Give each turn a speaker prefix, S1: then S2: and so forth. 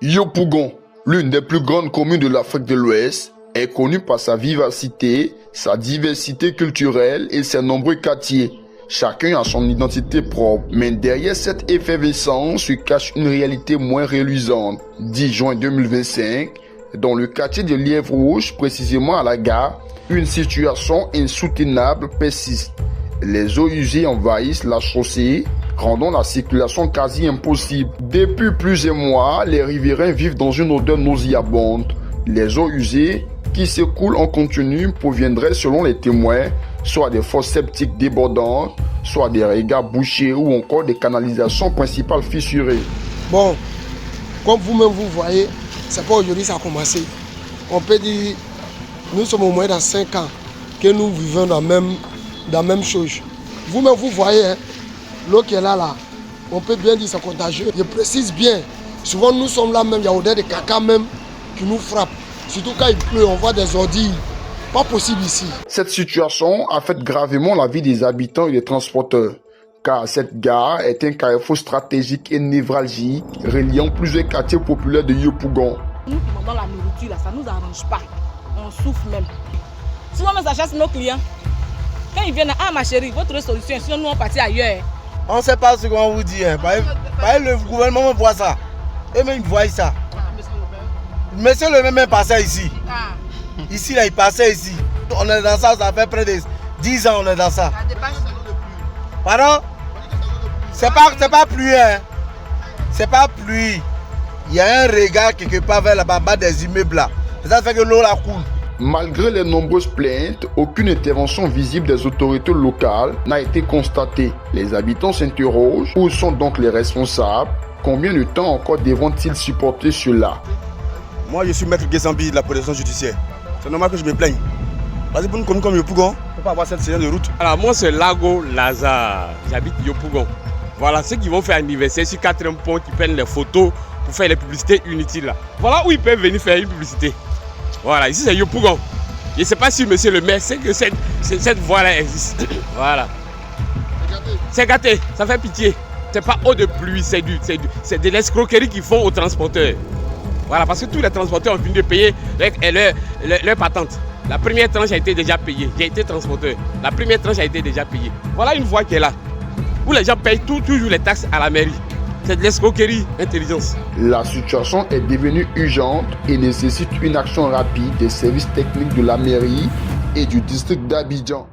S1: Yopougon, l'une des plus grandes communes de l'Afrique de l'Ouest, est connue par sa vivacité, sa diversité culturelle et ses nombreux quartiers. Chacun a son identité propre, mais derrière cette effervescence se cache une réalité moins reluisante. 10 juin 2025, dans le quartier de Lièvre Rouge, précisément à la gare, une situation insoutenable persiste. Les eaux usées envahissent la chaussée, rendant la circulation quasi impossible. Depuis plusieurs mois, les riverains vivent dans une odeur nauséabonde. Les eaux usées qui s'écoulent en continu proviendraient, selon les témoins, soit des fosses septiques débordantes, soit des regards bouchés ou encore des canalisations principales fissurées.
S2: Bon, comme vous-même vous voyez, c'est pas aujourd'hui que ça a commencé. On peut dire, nous sommes au moins dans 5 ans que nous vivons dans la même chose. Vous-même vous voyez, hein, l'eau qui est là, on peut bien dire que c'est contagieux. Je précise bien, souvent nous sommes là même, il y a odeur de caca même qui nous frappe. Surtout quand il pleut, on voit des ordures. Pas possible ici.
S1: Cette situation affecte gravement la vie des habitants et des transporteurs, car cette gare est un carrefour stratégique et névralgique reliant plusieurs quartiers populaires de Yopougon.
S3: Nous qui vendons la nourriture, là, ça ne nous arrange pas. On souffre même. Souvent, ça chasse nos clients. Quand ils viennent, ah ma chérie, votre solution, sinon nous on partit ailleurs.
S4: On ne sait pas ce qu'on vous dit. Hein. Le gouvernement voit ça. Et même ils voient ça. Monsieur le même passait ici.
S3: Ah.
S4: Ici, là, il passait ici. On est dans ça, ça fait près de 10 ans, on est dans ça. Pardon? C'est pas pluie, hein. C'est pas pluie. Il y a un regard quelque part vers là-bas, bas des immeubles là. Ça fait que l'eau la coule.
S1: Malgré les nombreuses plaintes, aucune intervention visible des autorités locales n'a été constatée. Les habitants s'interrogent, où sont donc les responsables? Combien de temps encore devront-ils supporter cela?
S4: Moi, je suis maître Guessambi de la protection judiciaire. C'est normal que je me plaigne. Parce que pour une commune comme Yopougon, on ne peut pas avoir cette série de route.
S5: Alors moi, c'est Lago Lazare. J'habite Yopougon. Voilà, ceux qui vont faire anniversaire sur 4 ponts, qui prennent les photos pour faire les publicités inutiles là. Voilà où ils peuvent venir faire une publicité. Voilà, ici c'est Yopougon. Je ne sais pas si monsieur le maire sait que cette voie-là existe. Voilà. C'est gâté, ça fait pitié. C'est pas eau de pluie, c'est de l'escroquerie qu'ils font aux transporteurs. Voilà, parce que tous les transporteurs ont fini de payer leur patente. La première tranche a été déjà payée. J'ai été transporteur. La première tranche a été déjà payée. Voilà une voie qui est là. Où les gens payent toujours les taxes à la mairie. C'est de l'escroquerie, intelligence.
S1: La situation est devenue urgente et nécessite une action rapide des services techniques de la mairie et du district d'Abidjan.